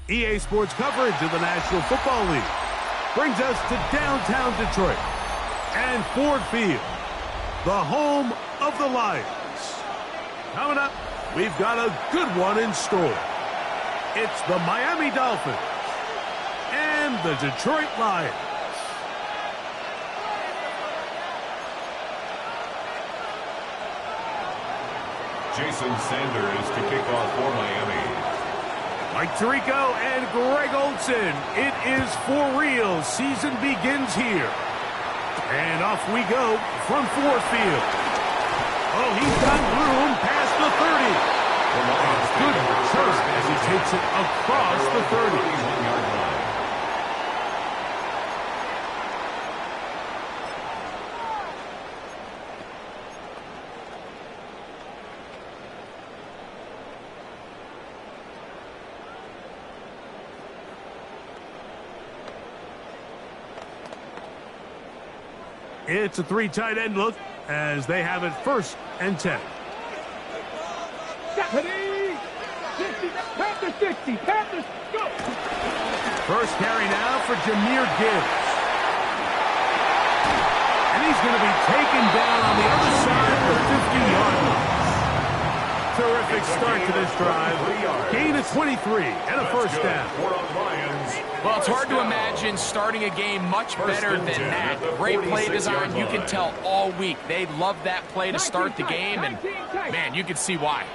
EA Sports coverage of the National Football League brings us to downtown Detroit and Ford Field, the home of the Lions. Coming up, we've got a good one in store. It's the Miami Dolphins and the Detroit Lions. Jason Sanders to kick off for Miami. Mike Tirico and Greg Olsen. It is for real. Season begins here. And off we go from Ford Field. Oh, he's got room past the 30. Good return as he takes it across the 30. It's a three tight end look as they have it 1st and 10. Deputy! 60, Panthers 60, Panthers, go! First carry now for Jahmyr Gibbs. And he's going to be taken down on the other side of the 50-yard line. Terrific start to this drive. Gain of 23 and a 1st down. Well, it's hard to imagine starting a game much better than that. Great play design. You can tell all week. They love that play to start the game, and, man, you can see why.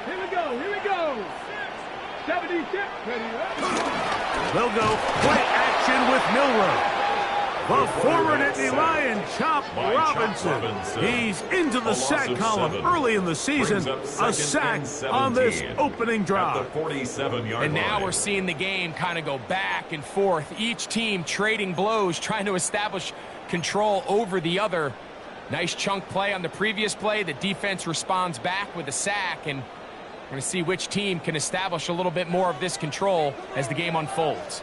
Here we go, here we go. 76, they'll go play action with Milroe. The former Nittany Lion, Chop Robinson. He's into the sack column early in the season. A sack on this opening drive. And now we're seeing the game kind of go back and forth. Each team trading blows, trying to establish control over the other. Nice chunk play on the previous play. The defense responds back with a sack, and we're going to see which team can establish a little bit more of this control as the game unfolds.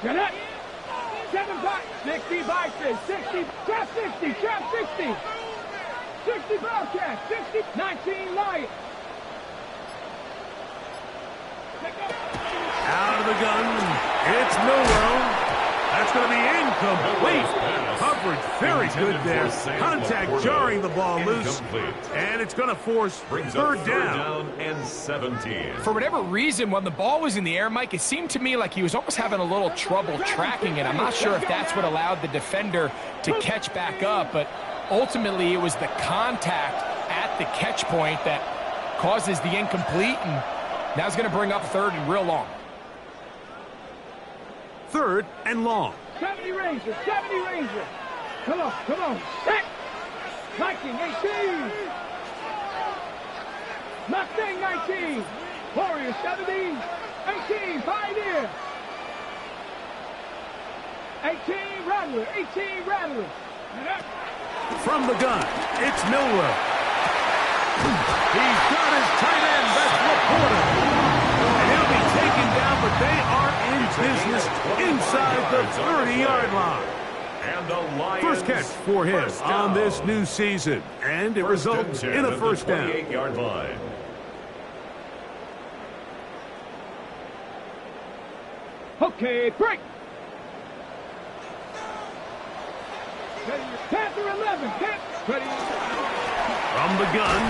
Get it! 7-5, 60 Bison, 60, trap 60, trap 60. 60 Bobcat, 60, 19 Lion. Out of the gun, it's Milroe. That's going to be incomplete. Coverage very good there. Contact jarring the ball loose. And it's going to force 3rd down. And 17. For whatever reason, when the ball was in the air, Mike, it seemed to me like he was almost having a little trouble tracking it. I'm not sure if that's what allowed the defender to catch back up, but ultimately it was the contact at the catch point that causes the incomplete, and now it's going to bring up 3rd and real long. 3rd and long. 70 Rangers, 70 Rangers. Come on, come on. Set. Viking, 18. Mustang, 19. Warrior, 70. 18, Pioneer. 18, Rattler, 18, Rattler. From the gun, it's Milroe. He's got his tight end, that's Laporta. And he'll be taken down, but they are in business inside the 30-yard line. And the Lions 1st catch for him on this new season, and it results in a 1st down. 28-yard line. Okay, break. Panther 11, ready. From the gun,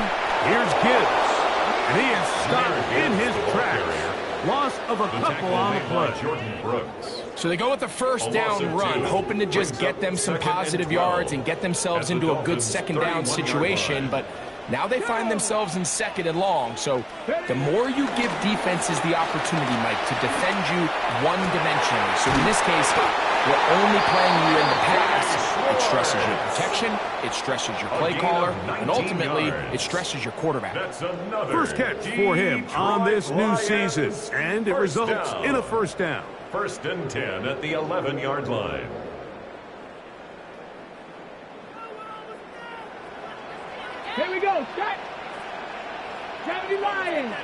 here's Gibbs. And he is stopped in his tracks. Loss of a couple on the play. So they go with the 1st down run, hoping to just get them some positive yards and get themselves into a good 2nd down situation, but now they find themselves in 2nd and long. So the more you give defenses the opportunity, Mike, to defend you one-dimensionally. So in this case, we're only playing you in the pass. It stresses your protection, it stresses your play caller, and ultimately it stresses your quarterback. 1st catch for him on this new season, and it results in a 1st down. 1st and 10 at the 11-yard line. Here we go, set. 70 Lions.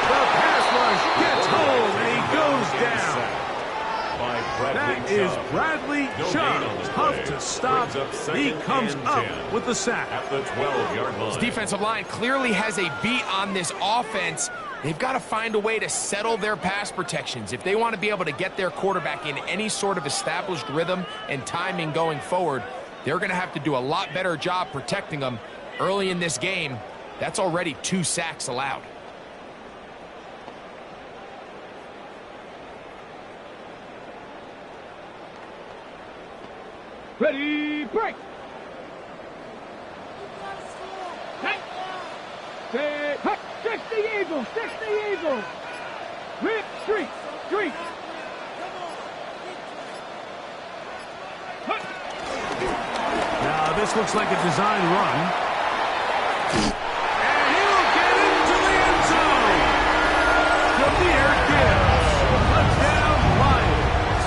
The pass rush gets home, and he goes down. by Bradley That is Chubb. Bradley No Chubb. gain on the Tough play. to stop. Brings up second He comes and up 10 with the sack. at the 12-yard line. This defensive line clearly has a beat on this offense. They've got to find a way to settle their pass protections. If they want to be able to get their quarterback in any sort of established rhythm and timing going forward, they're going to have to do a lot better job protecting them early in this game. That's already 2 sacks allowed. Ready, break. Hey. Say, hey. 60 Eagles, 60 Eagles. Rip, street, street. Now, this looks like a design run. And he'll get into the end zone. Jameer Gibbs. Touchdown, Lions.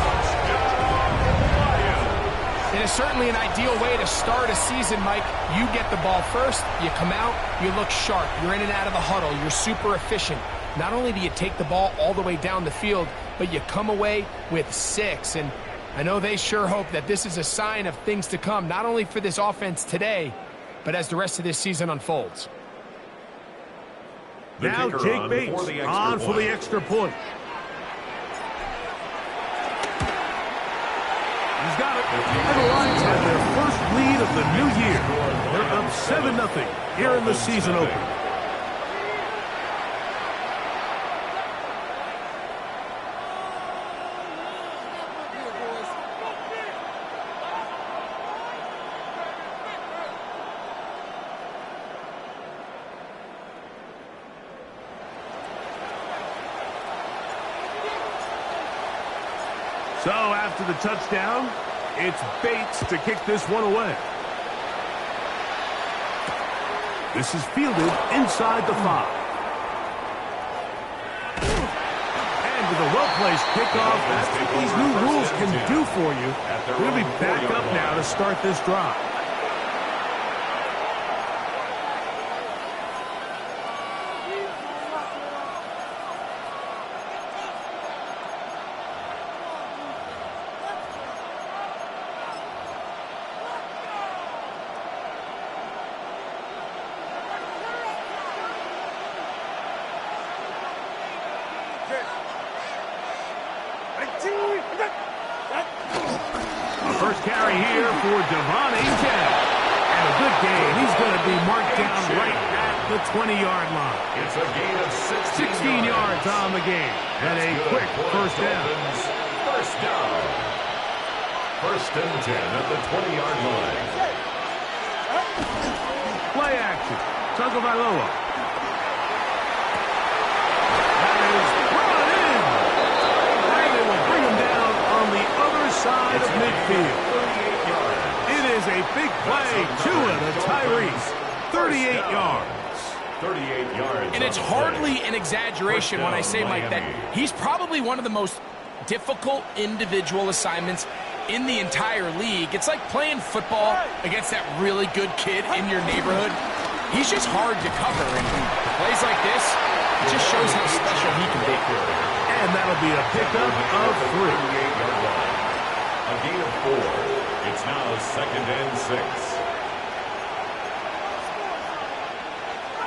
It is certainly an ideal way to start a season, Mike. You get the ball first, you come out, you look sharp, you're in and out of the huddle, you're super efficient. Not only do you take the ball all the way down the field, but you come away with 6. And I know they sure hope that this is a sign of things to come, not only for this offense today, but as the rest of this season unfolds. Now Jake Bates on for the extra point. He's got it. And the Lions have their first lead of the new year. They're up 7-0 here in the season opener. So after the touchdown, it's Bates to kick this one away. This is fielded inside the 5. And with a well-placed kickoff, that's what these new rules can do for you. They're going to be back up now to start this drive. First carry here for Devon Achane. And a good gain. He's going to be marked down right at the 20-yard line. It's a gain of 16 yards on the game. And a quick first down. First down. First and 10 at the 20-yard line. Play action. Tagovailoa. That is brought in. And they will bring him down on the other side of midfield. It is a big play. Tua to Tyrese. 38 yards. 38 yards. And it's hardly an exaggeration when I say, Mike, that he's probably one of the most difficult individual assignments in the entire league. It's like playing football against that really good kid in your neighborhood. He's just hard to cover, and plays like this, it just shows how special he can be. And that'll be a pickup of 3. A gain of 4. It's now second and 6.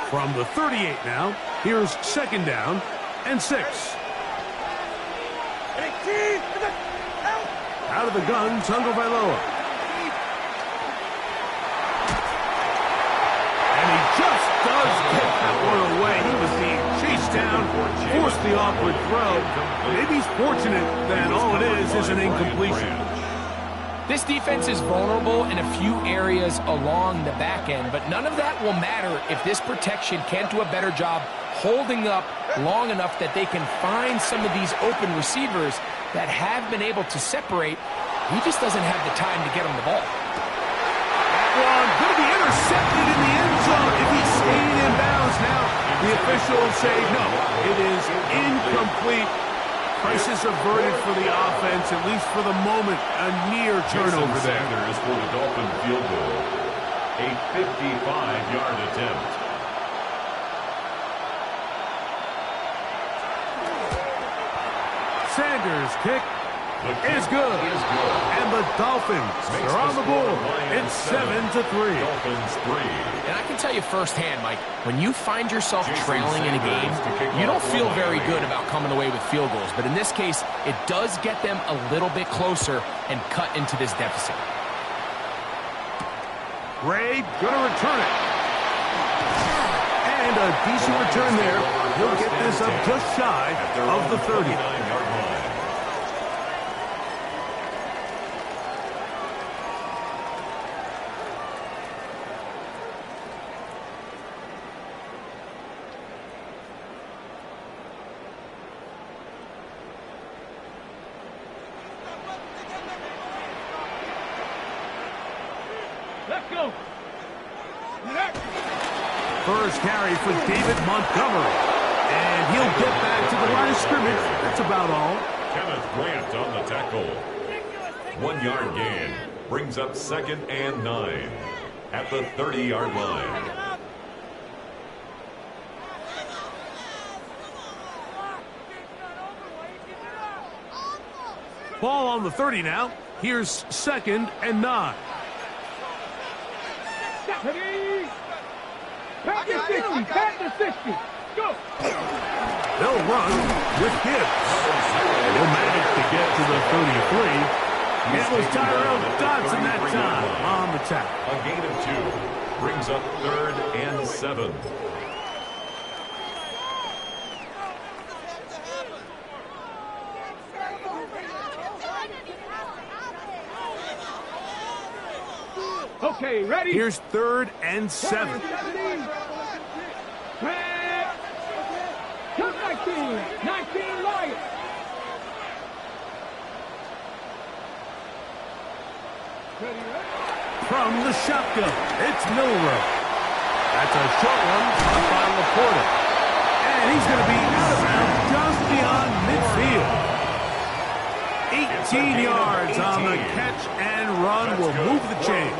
From the 38 now, here's second down and 6. Out of the gun, Tagovailoa. And he just does get that one away. He was being chased down, forced the awkward throw. Maybe he's fortunate that all it is an incompletion. This defense is vulnerable in a few areas along the back end, but none of that will matter if this protection can't do a better job holding up long enough that they can find some of these open receivers that have been able to separate. He just doesn't have the time to get him the ball. That one going to be intercepted in the end zone if he stayed in bounds. Now the officials say no, it is incomplete. Crisis averted for the offense, at least for the moment. A near turnover there. Sanders for the Dolphin field goal. A 55-yard attempt. Sanders kick is good. And the Dolphins are on the board. It's 7-3. Dolphins 3. And I can tell you firsthand, Mike, when you find yourself trailing in a game, you don't feel very good about coming away with field goals. But in this case, it does get them a little bit closer and cut into this deficit. Ray going to return it. And a decent return there. He'll get this up just shy of the 30. Let's go. First carry for David Montgomery. And he'll get back to the line of scrimmage. That's about all. Kenneth Grant on the tackle. 1 yard gain. Brings up 2nd and 9 at the 30-yard line. Ball on the 30 now. Here's 2nd and 9. Ready? Back to 60. Back to 60. Go. They'll run with Gibbs. He'll manage to get to the 33. It was Tyrell Dodson that time on the tackle. A gain of 2. Brings up 3rd and 7. Okay, ready? Here's 3rd and 7. Come 19. 19 Lions. From the shotgun, it's Milroe. That's a short one caught by Laporta. And he's going to be out of bounds just beyond midfield. 18 yards on the catch and run will move the chains.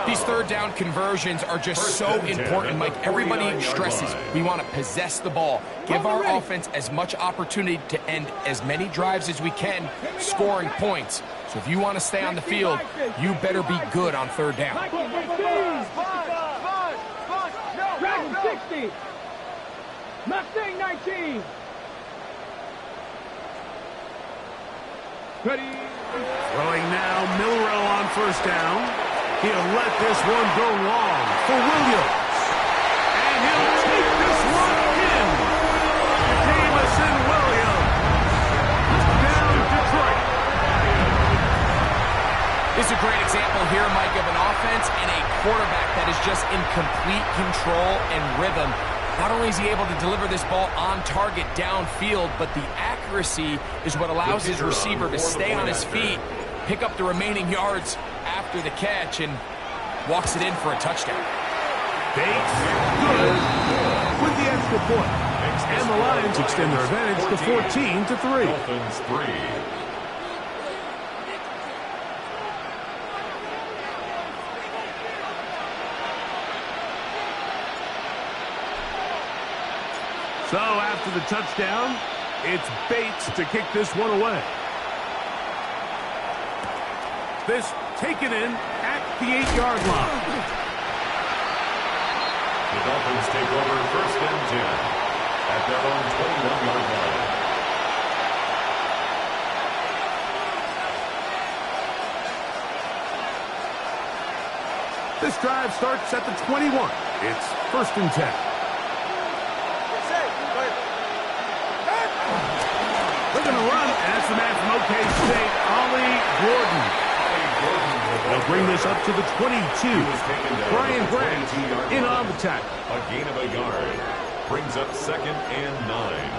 These third down conversions are just so important, Mike. Everybody stresses we want to possess the ball, give our offense as much opportunity to end as many drives as we can, scoring points. So if you want to stay on the field, you better be good on third down. Dragon 60. Mustang 19. Ready? Throwing now, Milroe on first down. He'll let this one go long for Williams. And he'll take this one in. Jamison Williams. Down Detroit. This is a great example here, Mike, of an offense and a quarterback that is just in complete control and rhythm. Not only is he able to deliver this ball on target downfield, but the accuracy is what allows his receiver to stay on his feet, pick up the remaining yards after the catch, and walks it in for a touchdown. Bates, good, with the extra point. And the Lions extend their advantage to 14-3. Dolphins 3. So after the touchdown, it's Bates to kick this one away. This taken in at the 8-yard line. The Dolphins take over 1st and 10 at their own 21-yard line. This drive starts at the 21. It's 1st and 10. They're going to run, and that's the man from OK State, Ollie Gordon. They'll bring this up to the 22. Brian Grant in on the tackle. A gain of a yard. Brings up 2nd and 9.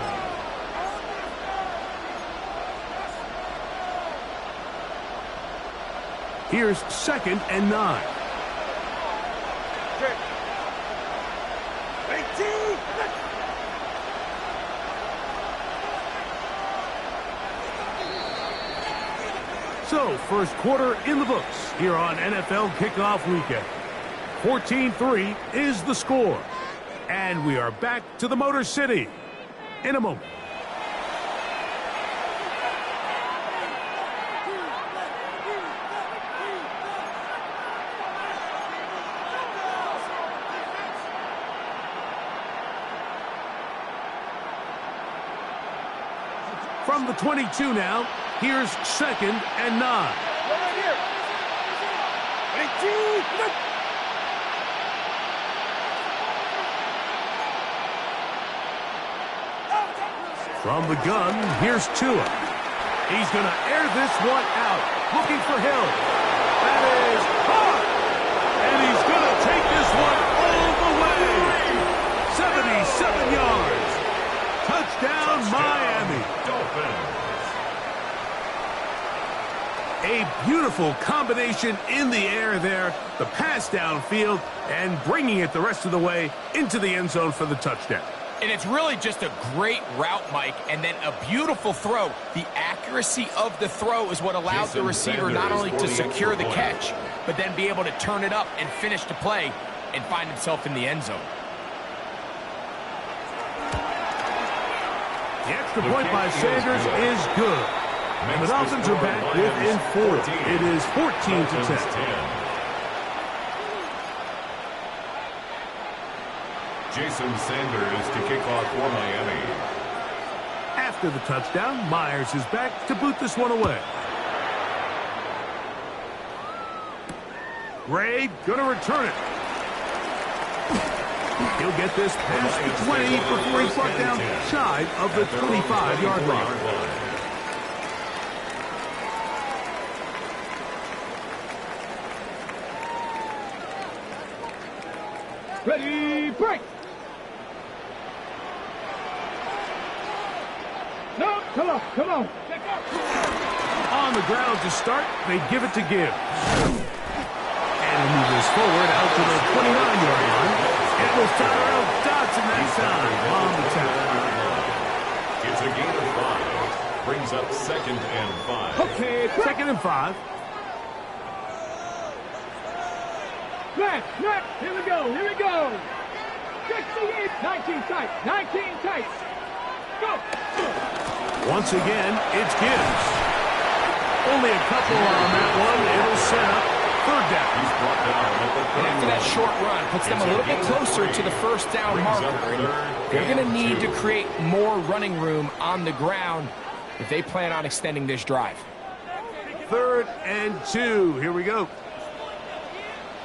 Here's 2nd and 9. So, first quarter in the books here on NFL Kickoff Weekend. 14-3 is the score. And we are back to the Motor City in a moment. From the 22 now, here's 2nd and 9. From the gun, here's Tua. He's going to air this one out, looking for Hill. That is caught! And he's going to take this one all the way. 77 yards. Touchdown, Miami. Dolphins. A beautiful combination in the air there. The pass downfield and bringing it the rest of the way into the end zone for the touchdown. And it's really just a great route, Mike, and then a beautiful throw. The accuracy of the throw is what allowed the receiver not only to secure the catch, but then be able to turn it up and finish the play and find himself in the end zone. The extra point by Sanders is good. And the Dolphins are back within 4. It is 14-10. Jason Sanders to kick off for Miami. After the touchdown, Myers is back to boot this one away. Gray going to return it. He'll get this past the 20 before he's brought down shy of the 25-yard line. Ready, break! No, come on, come on. On the ground to start, they give it to Gibbs. And he move this forward out to the 29-yard line. It was Tyrell Dodson that time on the tackle. It's a gain of 5. Brings up 2nd and 5. Okay, 2nd and 5. Snap, here we go. 68, 19 tight, 19 tight. Go. Once again, it's Gibbs. Only a couple on that one. It'll set up 3rd down. He's brought down at the 30. And after that short run, puts them a little bit closer to the 1st down marker. And they're going to need to create more running room on the ground if they plan on extending this drive. 3rd and 2. Here we go.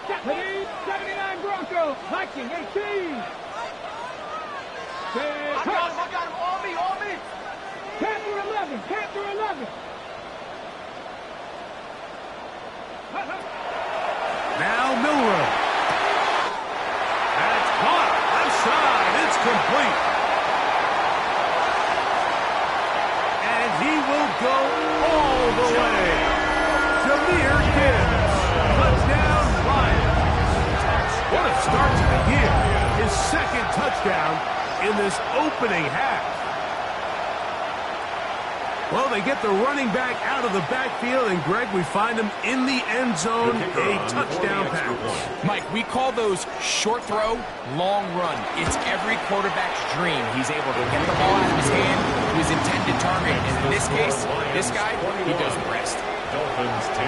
79 Broncos, Viking 18. I got him, on me. Panther 11. Now Milrow. That's caught. Left side. It's complete. And he will go all the way. Jahmyr Gibbs. Touchdown, Lions. What a start to the year. His 2nd touchdown in this opening half. Well, they get the running back out of the backfield, and, Greg, we find him in the end zone, a touchdown pass. Mike, we call those short throw, long run. It's every quarterback's dream. He's able to get the ball out of his hand to his intended target. And in this case, this guy, he does the rest. Dolphins 10.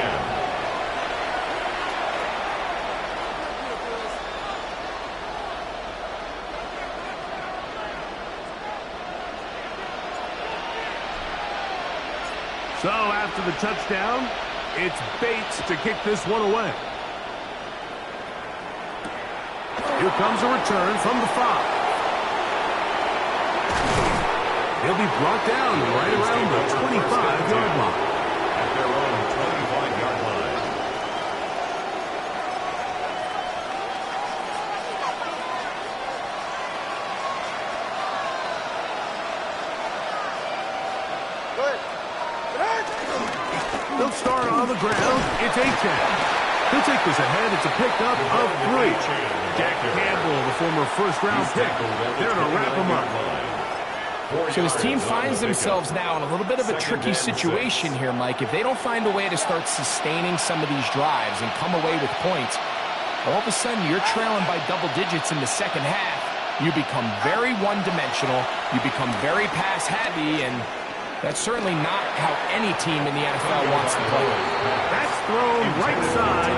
So after the touchdown, it's Bates to kick this one away. Here comes a return from the 5. He'll be brought down right around the 25-yard line. At their own 25-yard line. They'll start on the ground. It's Achane. He'll take this ahead. It's a pickup of 3. Jack Campbell, the former first-round pick, there to wrap him up. So his team finds themselves now in a little bit of a tricky situation here, Mike. If they don't find a way to start sustaining some of these drives and come away with points, all of a sudden you're trailing by double digits in the 2nd half. You become very one-dimensional. You become very pass-heavy, and that's certainly not how any team in the NFL wants to play. That's thrown right side,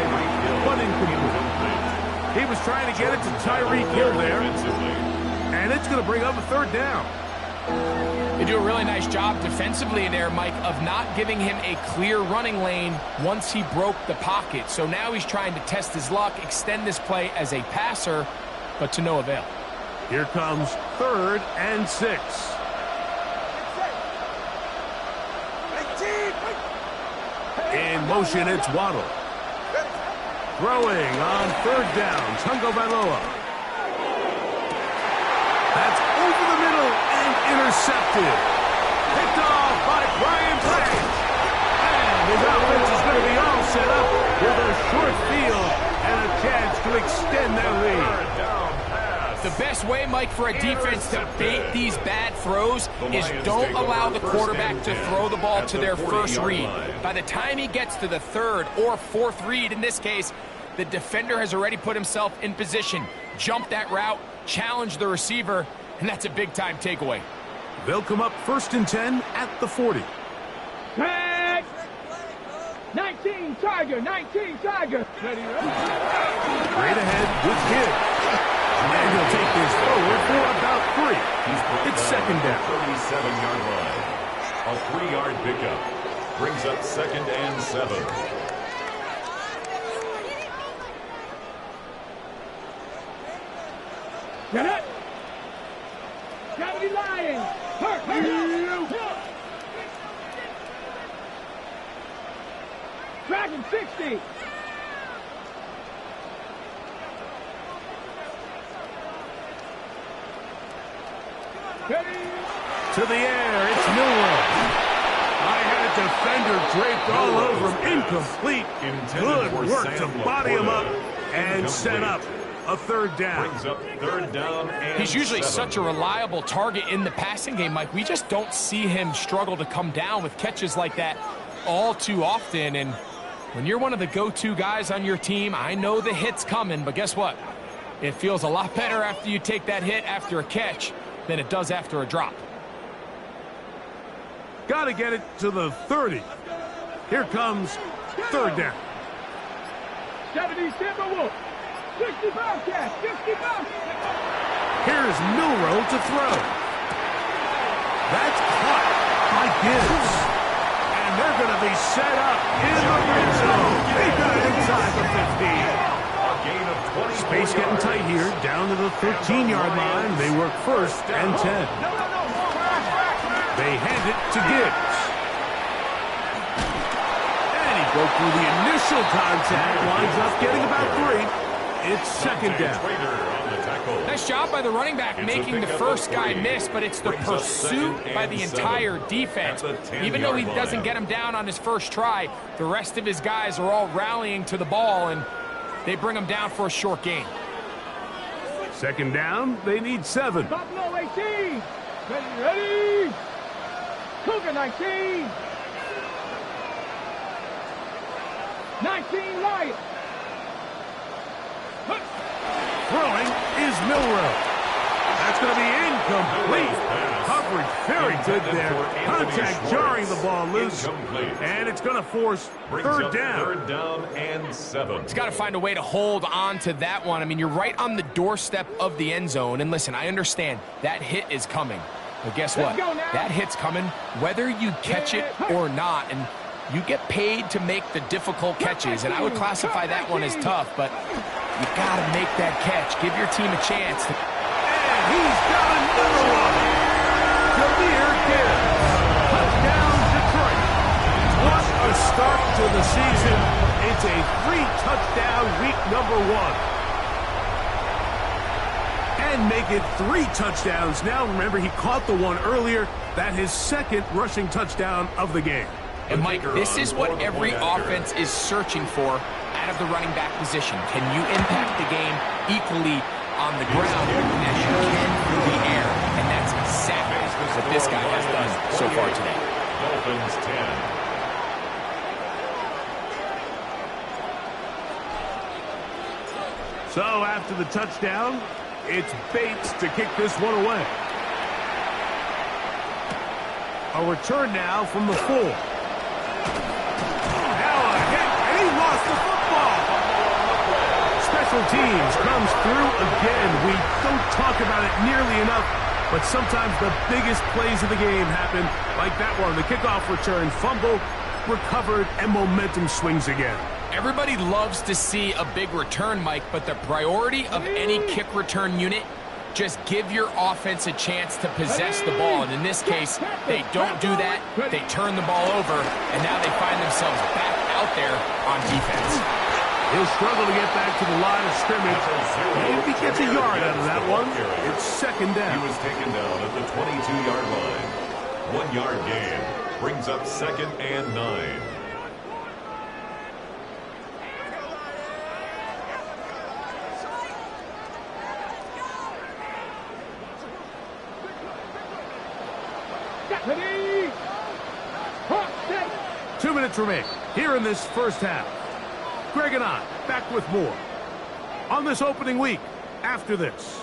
but incomplete. He was trying to get it to Tyreek Hill there, and it's going to bring up a 3rd down. They do a really nice job defensively there, Mike, of not giving him a clear running lane once he broke the pocket. So now he's trying to test his luck, extend this play as a passer, but to no avail. Here comes 3rd and 6. In motion, it's Waddle. Throwing on 3rd down, Tungo Bailoa. That's over the middle and intercepted. Picked off by Brian Branch. And his offense is going to be all set up with a short field and a chance to extend their lead. The best way, Mike, for a defense to bait these bad throws is don't allow the quarterback to throw the ball to their first read. By the time he gets to the 3rd or 4th read, in this case, the defender has already put himself in position, jumped that route, challenged the receiver, and that's a big-time takeaway. They'll come up 1st and 10 at the 40. Tag! 19 Tiger, 19 Tiger. Straight ahead with Gibbs. And he'll take this forward for about 3. It's 2nd down. 37-yard line. A 3-yard pickup. Brings up 2nd and 7. Get it! Gravity Lions! Hurt! Dragon 60! To the air, it's Milroe. I had a defender draped all over him. Incomplete. Good work to body him up and set up a 3rd down. Brings up 3rd down and He's usually 7. such a reliable target in the passing game, Mike. We just don't see him struggle to come down with catches like that all too often. And when you're one of the go-to guys on your team, I know the hit's coming, but guess what? It feels a lot better after you take that hit after a catch than it does after a drop. Got to get it to the 30. Here comes 3rd down. 70 Timberwolves! 60 Bobcats! 60 Bobcats! Here's Milroe to throw. That's caught by Gibbs. And they're going to be set up in the red zone. They got it inside the 15. Gain of 20. Space getting tight here, down to the 13-yard line. They work 1st and 10. They hand it to Gibbs. And he broke through the initial contact, winds up getting about 3. It's 2nd down. Nice job by the running back making the first guy miss, but it's the pursuit by the entire defense. Even though he doesn't get him down on his first try, the rest of his guys are all rallying to the ball, and they bring him down for a short gain. 2nd down, they need 7. Buffalo 18! Ready! Cougar 19! 19 Lions! Throwing is Milroe. That's going to be incomplete. Coverage very good there. Contact jarring the ball loose. And it's going to force 3rd down. 3rd down and 7. He's got to find a way to hold on to that one. I mean, you're right on the doorstep of the end zone. And listen, I understand that hit is coming. But guess what? That hit's coming whether you catch it or not. And you get paid to make the difficult catches. And I would classify that one as tough, but you got to make that catch. Give your team a chance. And he's got another one. Jameer Gibbs. Touchdown, Detroit. What a start to the season. It's a 3-touchdown week number 1. And make it 3 touchdowns now. Remember, he caught the one earlier. That's his 2nd rushing touchdown of the game. And, Mike, this is what every offense is searching for out of the running back position. Can you impact the game equally on the ground as you can through the air? And that's exactly what this guy has done so far today. Dolphins 10. So after the touchdown, it's Bates to kick this one away. A return now from the 4. Now a hit, and he lost the football. Special teams comes through again. We don't talk about it nearly enough, But sometimes the biggest plays of the game happen like that one. The kickoff return, fumble, recovered, and momentum swings again. Everybody loves to see a big return, Mike, but the priority of any kick return unit, just give your offense a chance to possess the ball. And in this case, they don't do that. They turn the ball over, and now they find themselves back out there on defense. He'll struggle to get back to the line of scrimmage. Maybe he gets a yard out of that one. It's second down. He was taken down at the 22-yard line. 1 yard gain brings up second and 9. Ready? 2 minutes remain here in this first half. Greg and I back with more on this opening week after this.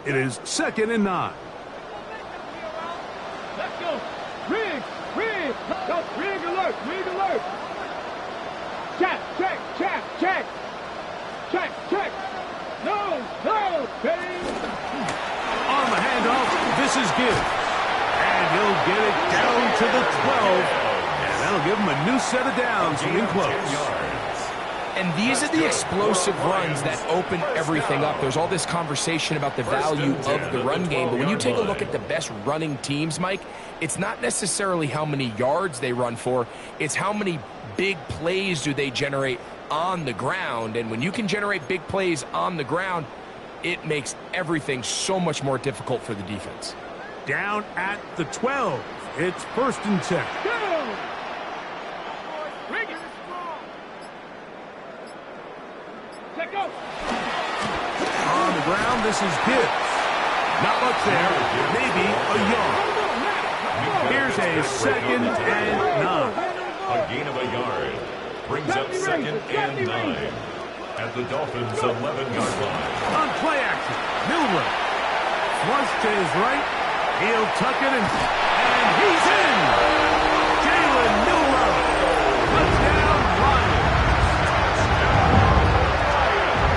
It is second and 9. Let's go. Rig. Go. Rig alert. Check. No. Ready. On the handoff, this is Gibbs. And he'll get it down to the 12. And that'll give him a new set of downs in close. And these are the explosive runs that open everything up. There's all this conversation about the value of the run game, but when you take a look at the best running teams, Mike, it's not necessarily how many yards they run for, it's how many big plays do they generate on the ground. And when you can generate big plays on the ground, it makes everything so much more difficult for the defense. Down at the 12. It's first and 10. Go. Rig it. Check go. On the ground, this is Gibbs. Not much there. Maybe a yard. Here's a second and 9. A gain of a yard brings up second and 9 at the Dolphins' 11-yard line. On play action, Milrow. Flush to his right. He'll tuck it and he's in. Jalen Milrow. Touchdown, Lions.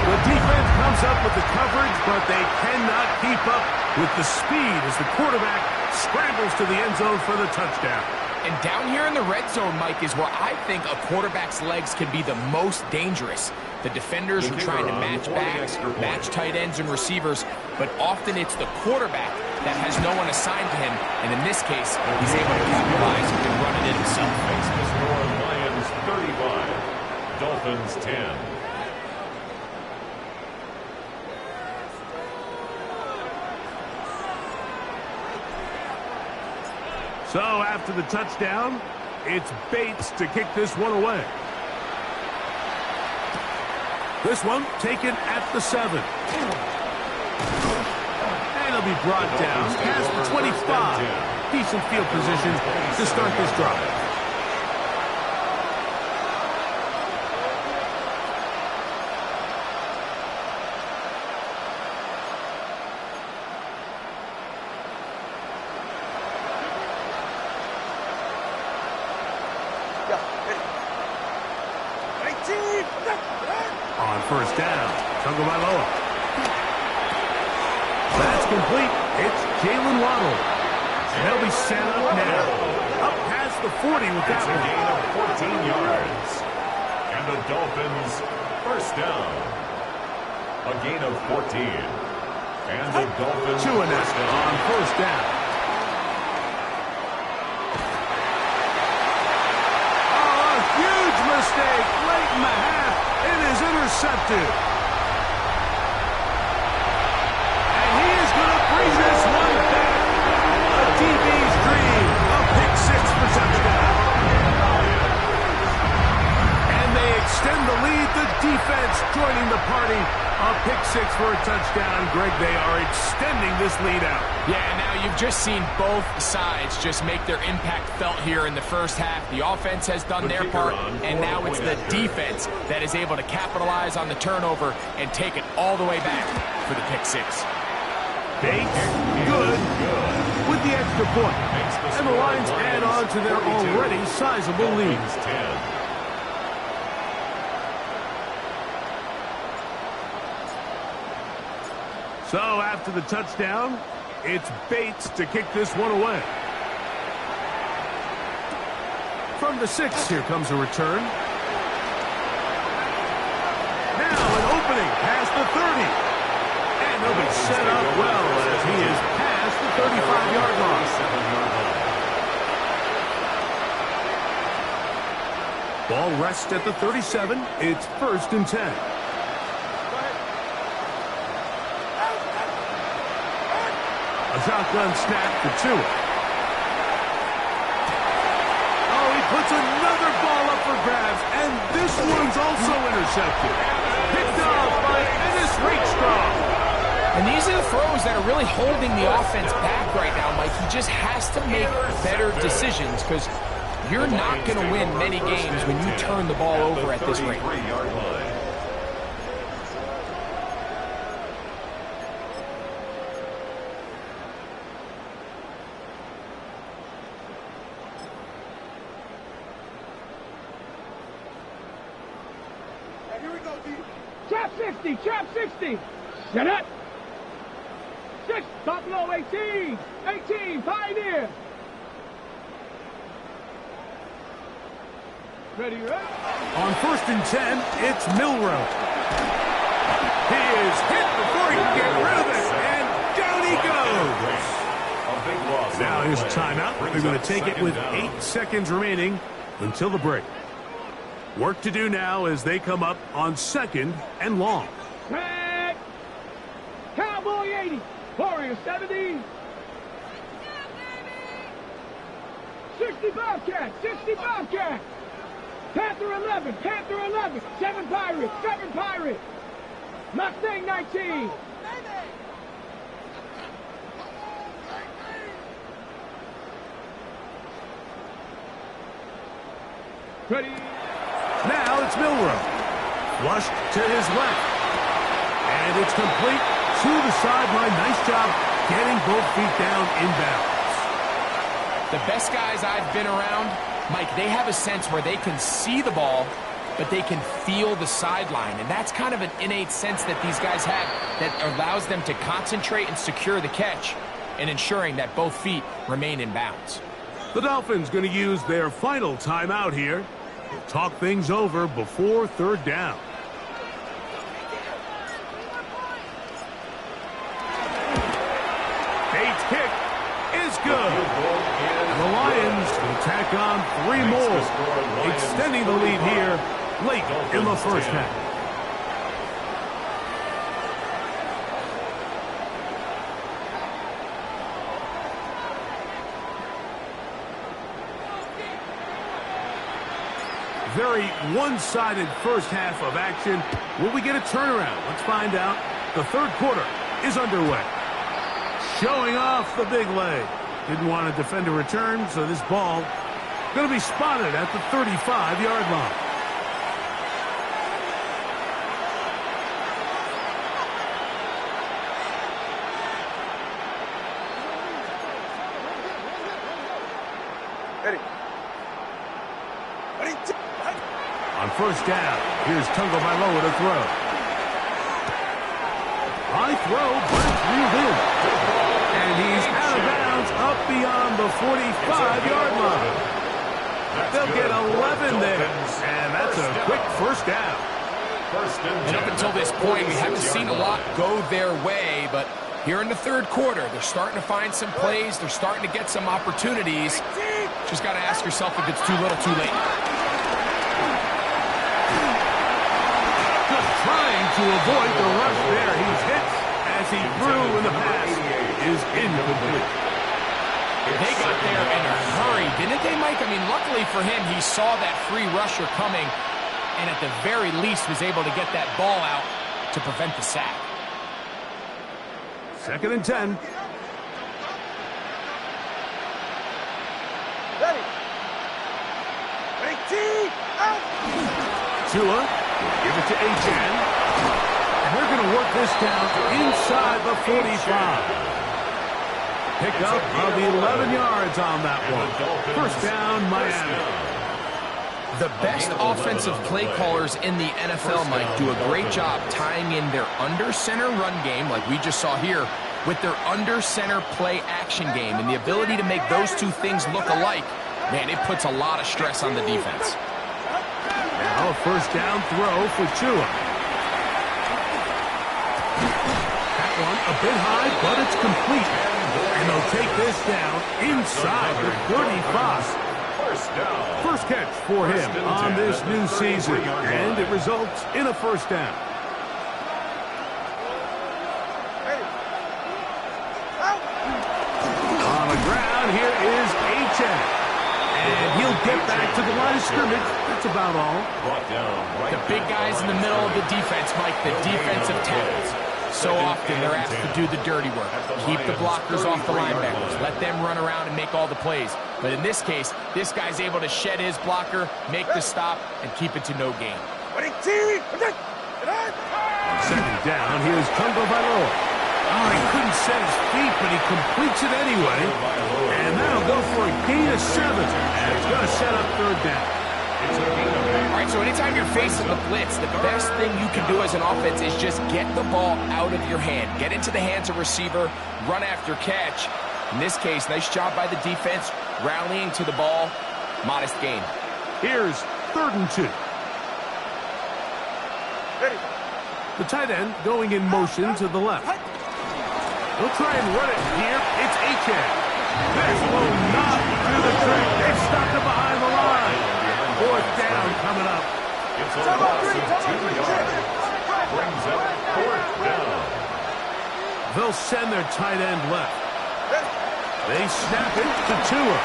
The defense comes up with the coverage, but they cannot keep up with the speed as the quarterback scrambles to the end zone for the touchdown. And down here in the red zone, Mike, is where I think a quarterback's legs can be the most dangerous. The defenders are trying to match backs, match tight ends and receivers, but often it's the quarterback that has no one assigned to him, and in this case, he's able to capitalize and run it in himself. Makes the score Lions 35, Dolphins 10. So after the touchdown, it's Bates to kick this one away. This one taken at the 7. And it'll be brought down past the 25. Decent field position to start this drive. On first down, Tagovailoa. That's complete. It's Jalen Waddle. And they'll be set up now. Up past the 40 with that It's a one. gain of 14 yards. And the Dolphins first down. A gain of 14. And the Dolphins Two and first down. on first down. Oh, a huge mistake late in the half. It is intercepted. And he is going to bring this one back. A DB's dream. A pick 6 for touchdown. And they extend the lead. The defense joining the party. A pick 6 for a touchdown. Greg, they are extending this lead out. Yeah, now you've just seen both sides just make their impact felt here in the first half. The offense has done their part, and now it's the defense that is able to capitalize on the turnover and take it all the way back for the pick 6. Bates, good. with the extra point. And the Lions add on to their already sizable lead. So after the touchdown, it's Bates to kick this one away. From the 6, here comes a return. Now an opening past the 30. And he'll be set up well as he is past the 35-yard line. Ball rests at the 37. It's 1st and 10. A shotgun snap for Tua. Oh, he puts another ball up for grabs, and this one's also intercepted. Picked off by Ennis Rakestraw. And these are the throws that are really holding the offense back right now, Mike. He just has to make better decisions because you're not going to win many games when you turn the ball over at this rate. Trap 60, trap 60. Set up. 6, top low, 18. 18, Pioneer. Ready, right? On 1st and 10, it's Milroe. He is hit before he can get rid of it, and down he goes. Now here's a timeout. They're going to take it with 8 seconds remaining until the break. Work to do now as they come up on 2nd and long. Tag. Cowboy 80. Warrior 70. 60 Bobcat. 60 Bobcat. Panther 11. Panther 11. 7 Pirates. 7 Pirates. Mustang 19. Ready. Now it's Milroe. Flushed to his left. And it's complete to the sideline. Nice job getting both feet down inbounds. The best guys I've been around, Mike, they have a sense where they can see the ball, but they can feel the sideline. And that's kind of an innate sense that these guys have that allows them to concentrate and secure the catch and ensuring that both feet remain in bounds. The Dolphins going to use their final timeout here. We'll talk things over before 3rd down. Bates' kick is good. And the Lions will tack on 3 more, extending the lead here late in the 1st half. Very one-sided 1st half of action. Will we get a turnaround? Let's find out. The 3rd quarter is underway. Showing off the big leg. Didn't want to defend a return, so this ball going to be spotted at the 35-yard line. On 1st down, here's Tagovailoa to throw. High throw, but it's reeled in. And he's out of bounds up beyond the 45-yard line. They'll get 11 there, and that's a quick 1st down. And up until this point, we haven't seen a lot go their way, but here in the 3rd quarter, they're starting to find some plays. They're starting to get some opportunities. Just got to ask yourself if it's too little, too late. Trying to avoid the rush there. He's hit as he threw, and the pass is incomplete. They got there in a hurry, didn't they, Mike? I mean, luckily for him, he saw that free rusher coming and at the very least was able to get that ball out to prevent the sack. 2nd and 10. Ready. Ready, out. Tua will give it to Achan. And they're going to work this down inside the 45. Pickup of 11 yards on that one. First down, Miami. The best offensive play callers in the NFL, Mike, do a great job tying in their under-center run game, like we just saw here, with their under-center play action game. And the ability to make those two things look alike, man, it puts a lot of stress on the defense. Now a first down throw for Tua. That one a bit high, but it's complete. And they'll take this down inside the 35. First catch for him on this new season, and it results in a first down. On the ground, here is H.A. And he'll get back to the line of scrimmage. That's about all. The big guys in the middle of the defense, Mike, the defensive tackles. So often they're asked to do the dirty work. Keep the blockers off the linebackers. Let them run around and make all the plays. But in this case, this guy's able to shed his blocker, make the stop, and keep it to no gain. Second down, here's Tungo Bailoa. Oh, he couldn't set his feet, but he completes it anyway. And that'll go for a gain of 7. And it's going to set up third down. All right, so anytime you're facing the blitz, the best thing you can do as an offense is just get the ball out of your hand. Get into the hands of receiver, run after catch. In this case, nice job by the defense, rallying to the ball. Modest gain. Here's 3rd and 2. The tight end going in motion to the left. He'll try and run it here. It's H.A. This will not do the trick. They've stopped it behind the line. Fourth down coming up. It's a loss of 2 yards. Brings up 4th down. They'll send their tight end left. They snap it to Tua.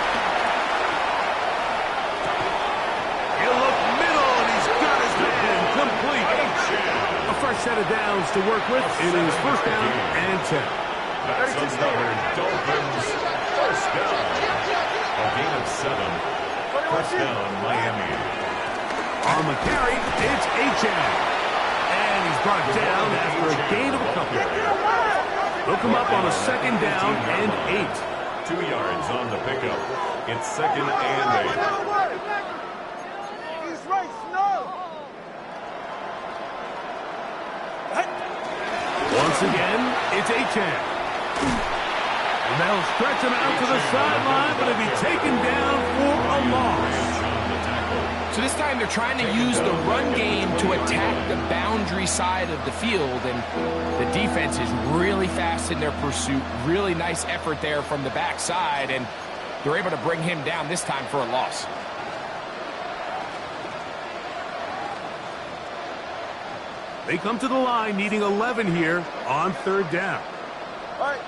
He'll look middle, and he's got his man complete. A fresh set of downs to work with. It is first down and 10. That's another Dolphins first down. A gain of 7. First down, Miami. On the carry, it's H.A. And he's brought down after a gain of a couple. They'll come up on a second down and 8. 2 yards on the pickup. It's 2nd and 8. He's right, Snow. Once again, it's H.A. And they'll stretch him out to the sideline, but he'll be taken down for a loss. So this time they're trying to use the run game to attack the boundary side of the field, and the defense is really fast in their pursuit. Really nice effort there from the backside, and they're able to bring him down this time for a loss. They come to the line needing 11 here on 3rd down. All right.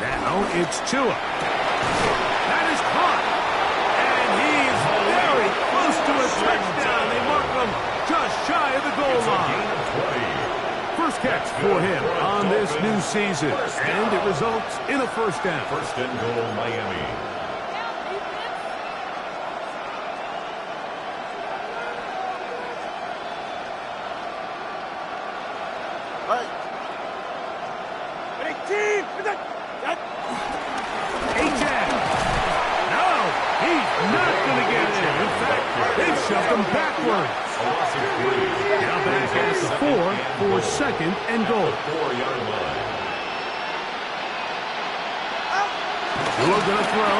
Now it's Tua. That is caught. And he's very close to a touchdown. They mark him just shy of the goal line. First catch for him on this new season. And it results in a first down. First and goal, Miami. All right. Not going to get it in. In fact, they've shoved him backwards. Now back at the 4 for second and goal. 4-yard line. Tua going to throw.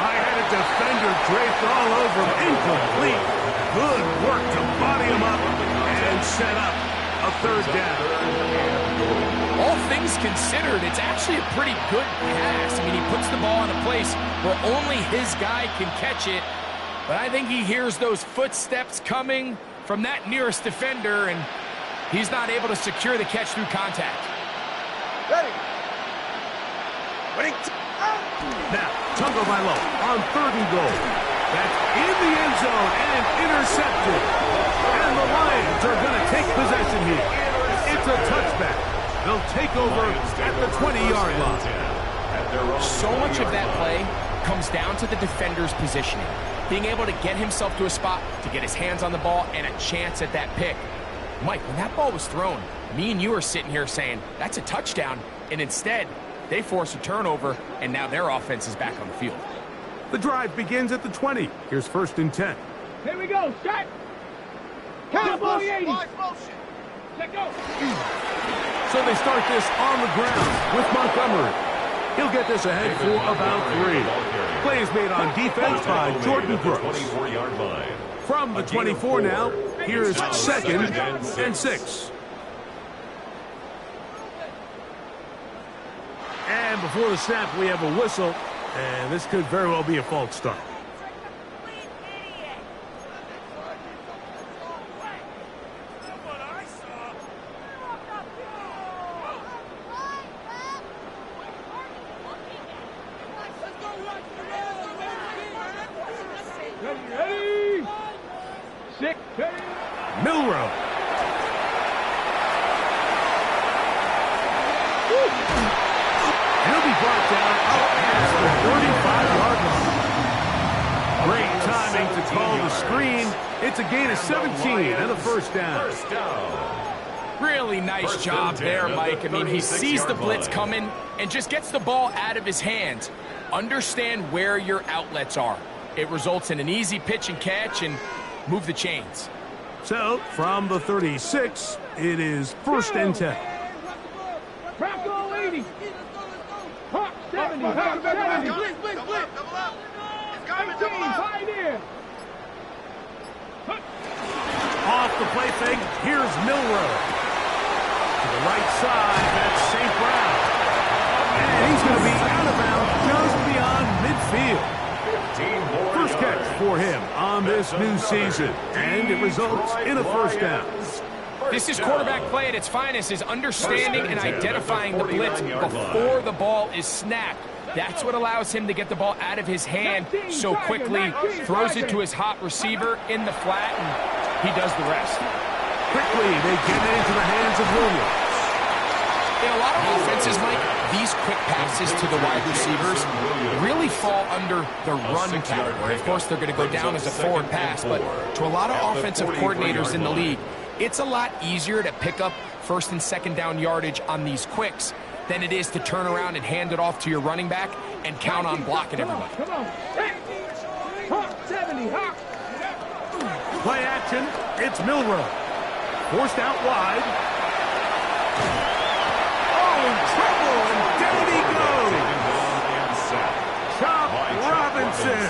I had a defender draped all over him. Incomplete. Good work to body him up and set up a third down. All things considered, it's actually a pretty good pass. I mean, he puts the ball in a place where only his guy can catch it. But I think he hears those footsteps coming from that nearest defender, and he's not able to secure the catch through contact. Ready. Now, Tungo Bailoa on 3rd and goal. That's in the end zone and intercepted. And the Lions are going to take possession here. It's a touchback. They'll take over at the 20-yard line. So much of that play comes down to the defender's positioning. Being able to get himself to a spot to get his hands on the ball and a chance at that pick. Mike, when that ball was thrown, me and you are sitting here saying, that's a touchdown, and instead, they force a turnover, and now their offense is back on the field. The drive begins at the 20. Here's 1st and 10. Here we go, set. Cowboy 80. Let go. So they start this on the ground with Montgomery. He'll get this ahead for about 3. Play is made on defense by Jordan Brooks. From the 24 now, here's 2nd and 6. And before the snap, we have a whistle, and this could very well be a false start. Ready. 6. Milrow. He'll be brought down up past the 35-yard line. Great timing to call the screen. It's a gain of 17 and a first down. Really nice job there, Mike. I mean, he sees the blitz coming and just gets the ball out of his hands. Understand where your outlets are. It results in an easy pitch and catch and move the chains. So, from the 36, it is 1st and 10. Bronco 80. Hawk 70. Hawk 70. Blitz. 18. Pioneer. Off the play fake, here's Milrow. To the right side, that's St. Brown. And he's going to be out of bounds just beyond midfield. First catch for him on this new season, and it results in a first down. This is quarterback play at its finest, is understanding and identifying the blitz before the ball is snapped. That's what allows him to get the ball out of his hand so quickly, throws it to his hot receiver in the flat, and he does the rest. Quickly, they get it into the hands of Williams. In a lot of offenses, Mike, these quick passes to the wide receivers really fall under the run category. Of course, they're going to go down as a forward pass, but to a lot of offensive coordinators in the league, it's a lot easier to pick up 1st and 2nd down yardage on these quicks than it is to turn around and hand it off to your running back and count on blocking everybody. Come on. Hawk 70. Hawk. Play action, it's Milrow. Forced out wide. Trouble, and down he goes. Chop Robinson,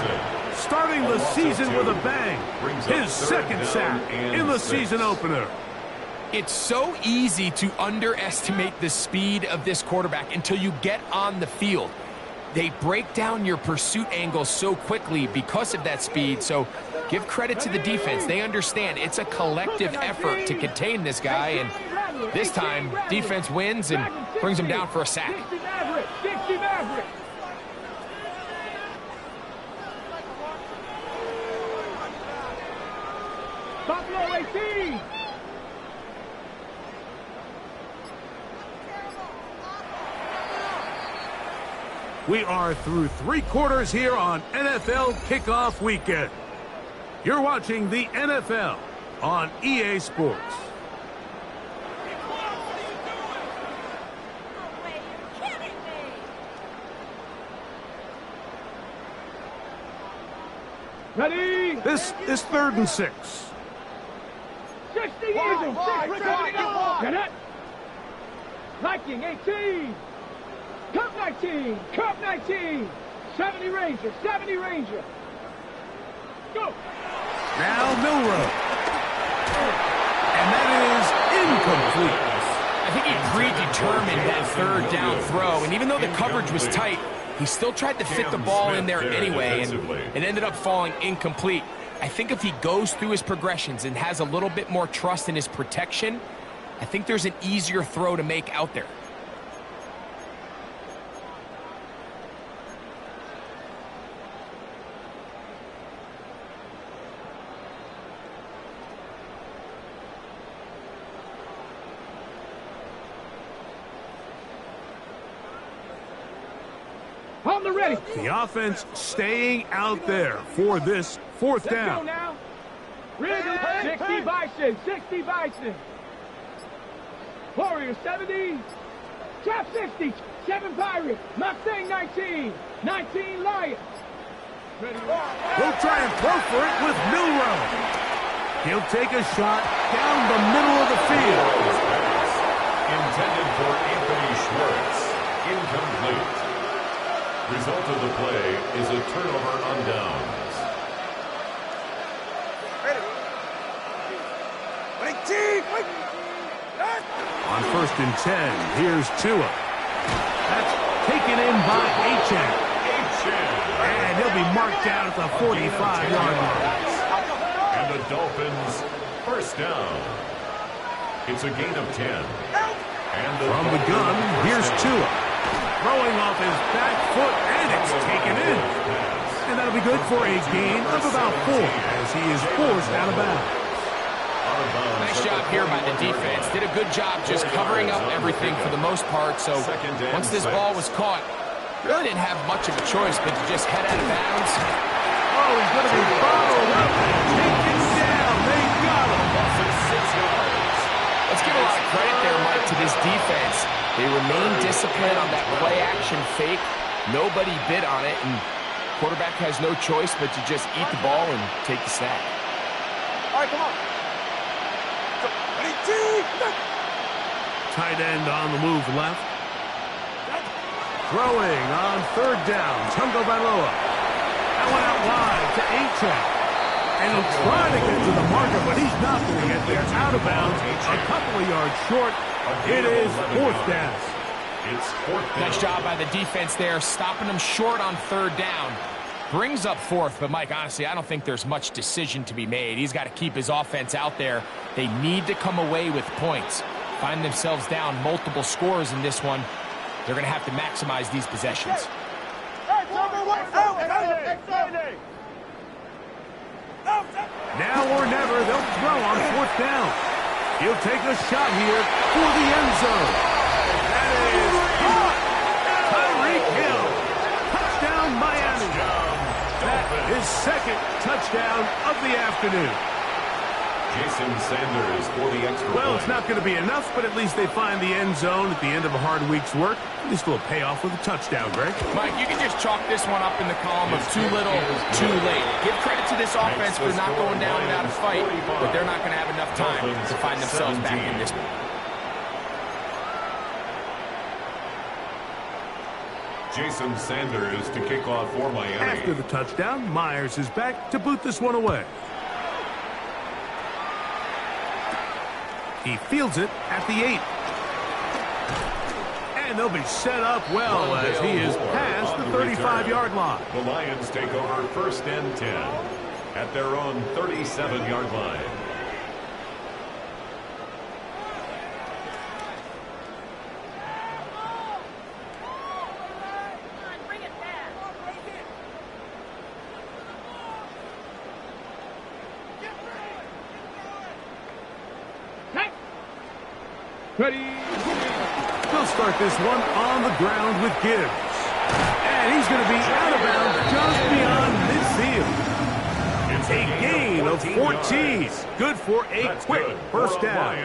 starting the season with a bang. His 2nd sack in the season opener. It's so easy to underestimate the speed of this quarterback until you get on the field. They break down your pursuit angles so quickly because of that speed, so give credit to the defense. They understand it's a collective effort to contain this guy, and this time, defense wins and brings him down for a sack. 60 Maverick. Buffalo 18. We are through 3 quarters here on NFL Kickoff Weekend. You're watching the NFL on EA Sports. Ready? This is 3rd and 6. 60 Eagles. Get it. Viking 18. Cup 19. Cup 19. 70 Ranger. Go. Now Milrow. And that is incomplete. I think he predetermined that 3rd down throw, and even though the coverage was tight, he still tried to fit the ball in there anyway, and it ended up falling incomplete. I think if he goes through his progressions and has a little bit more trust in his protection, I think there's an easier throw to make out there. On the ready. The offense staying out there for this 4th down. Let's go now. Ready. 60 Bison. Warriors 70. Trap 60. 7 Pirates. Mustang 19. 19 Lions. He'll try and throw for it with Milrow. He'll take a shot down the middle of the field. Intended for Anthony Schwartz. Incomplete. Result of the play is a turnover on downs. On 1st and 10, here's Tua. That's taken in by Achane. And he'll be marked down at the 45-yard line. And the Dolphins first down. It's a gain of 10. And from the gun, here's Tua. Throwing off his back foot, and it's taken in. And that'll be good for a gain of about 4 as he is forced out of bounds. Nice job here by the defense. Did a good job just covering up everything for the most part. So once this ball was caught, really didn't have much of a choice but to just head out of bounds. Oh, he's going to be followed up and taken down. They got him. Let's give a lot of credit there, Mike, to this defense. They remain disciplined on that play-action fake. Nobody bid on it, and quarterback has no choice but to just eat the ball and take the snap. All right, come on. Tight end on the move left. Throwing on 3rd down. Tungo Bailoa. That one out wide to Achane. And he'll try to get to the marker, but he's not going to get there. Out of bounds, a couple of yards short. It is 4th down. It's 4th down. Nice job by the defense there, stopping them short on 3rd down. Brings up 4th, but Mike, honestly, I don't think there's much decision to be made. He's got to keep his offense out there. They need to come away with points. Find themselves down multiple scores in this one. They're going to have to maximize these possessions. Now or never, they'll throw on 4th down. He'll take a shot here for the end zone. That is Tyreek Hill. Touchdown, Miami. That is 2nd touchdown of the afternoon. Jason Sanders for the extra Well, point. it's not going to be enough, but at least they find the end zone at the end of a hard week's work. At least a little payoff with a touchdown, Greg. Mike, you can just chalk this one up in the column of too little, too late. Give credit to this offense for not going down without a fight, but they're not going to have enough time to find themselves back in this one. Jason Sanders to kick off for Miami. After the touchdown, Myers is back to boot this one away. He fields it at the 8. And they'll be set up well as he is past the 35-yard line. The Lions take over 1st and 10 at their own 37-yard line. Ready. They'll start this one on the ground with Gibbs. And he's going to be out of bounds just beyond midfield. It's a gain of 14. Good for a quick first down.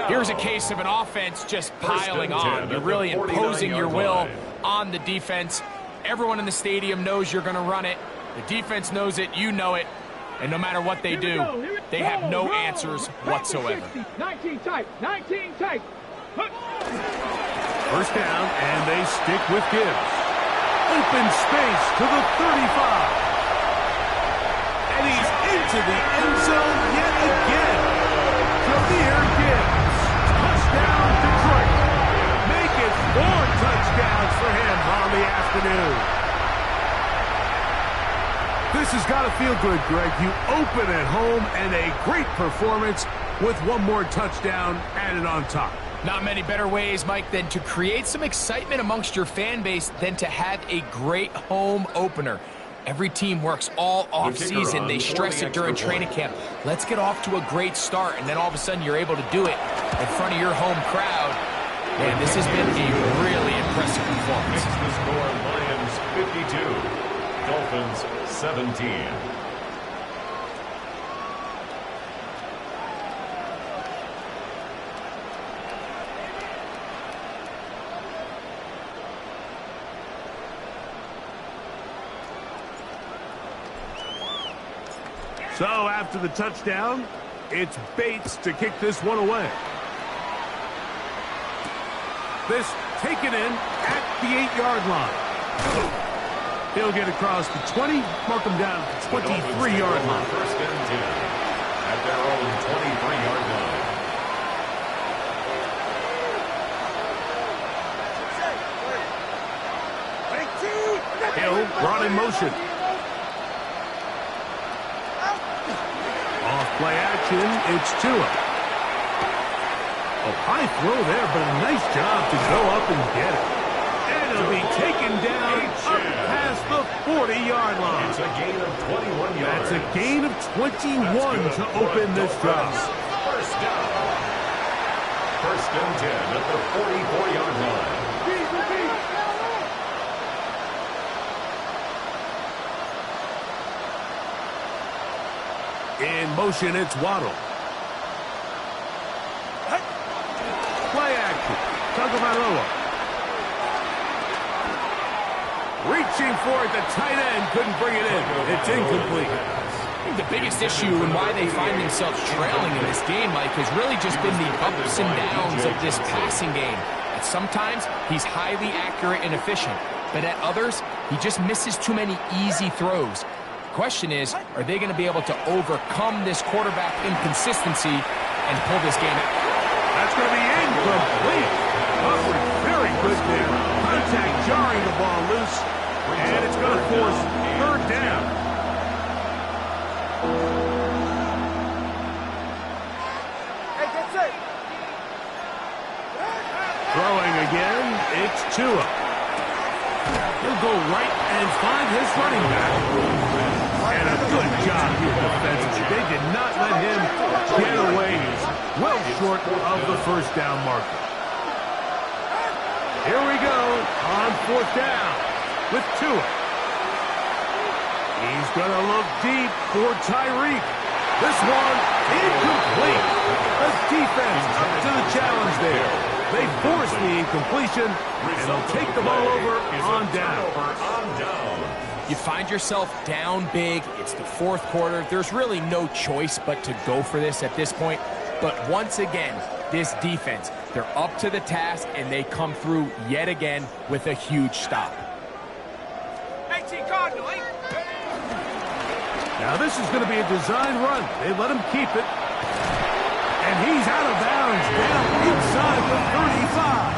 Here's a case of an offense just piling on. You're really imposing your will on the defense. Everyone in the stadium knows you're going to run it. The defense knows it. You know it. And no matter what they do, they have no answers whatsoever. 19 tight. 19 tight. First down, and they stick with Gibbs. Open space to the 35. And he's into the end zone yet again. Jahmyr Gibbs. Touchdown, Detroit. Make it 4 touchdowns for him on the afternoon. This has got to feel good, Greg. You open at home and a great performance with one more touchdown added on top. Not many better ways, Mike, than to create some excitement amongst your fan base than to have a great home opener. Every team works all offseason. They stress it during training camp. Let's get off to a great start, and then all of a sudden you're able to do it in front of your home crowd. Man, this has been a really impressive performance. Makes the score Lions 52, Dolphins 17. So after the touchdown, it's Bates to kick this one away. This taken in at the 8-yard line. He'll get across the 20, mark him down at the 23-yard line. First and 10 at their own 23-yard line. Hill brought in motion. Off play action, it's Tua. A high throw there, but a nice job to go up and get it. And it'll be taken down up past the 40-yard line. It's a gain of 21 yards. That's a gain of 21 to open this drive. First down. First and 10 at the 44-yard line. In motion, it's Waddle. Play action. Tagovailoa. Reaching for it, the tight end couldn't bring it in. It's incomplete. I think the biggest issue and why they find themselves trailing in this game, Mike, has really just been the ups and downs of this passing game. And sometimes he's highly accurate and efficient, but at others, he just misses too many easy throws. Question is, are they going to be able to overcome this quarterback inconsistency and pull this game out? That's going to be incomplete. Coverage very good there. Contact jarring the ball loose, and it's going to force third down. Throwing again, it's Tua. He'll go right and find his running back. And a good job here defensively. They did not let him get away. Well short of the first down marker. Here we go on fourth down with Tua. He's going to look deep for Tyreek. This one incomplete. The defense up to the challenge there. They force the incompletion, and they'll take the ball over on down. You find yourself down big. It's the fourth quarter. There's really no choice but to go for this at this point. But once again, this defense, they're up to the task, and they come through yet again with a huge stop. Now this is going to be a design run. They let him keep it. And he's out of bounds down inside the 35.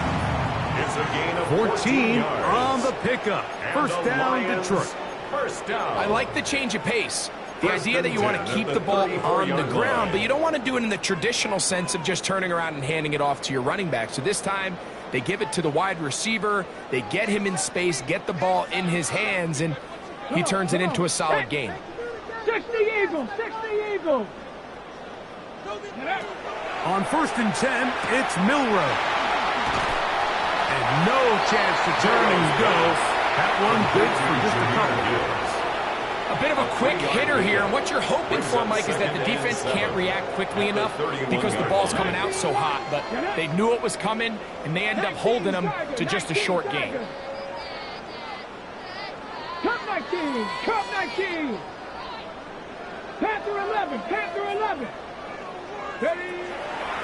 It's a gain of 14 on the pickup. First down, Detroit. First down. I like the change of pace. The idea that you want to keep the ball on the ground, but you don't want to do it in the traditional sense of just turning around and handing it off to your running back. So this time, they give it to the wide receiver. They get him in space, get the ball in his hands, and he turns it into a solid gain. 60 Eagles, 60 Eagles. On first and 10, it's Milroe. And no chance to turn and go. That one good for just a couple. A bit of a quick hitter here, and what you're hoping for, Mike, is that the defense can't react quickly enough because the ball's coming out so hot. But they knew it was coming, and they end up holding them to just a short gain. Cup 19, Cup 19. Panther 11, Panther 11. Ready?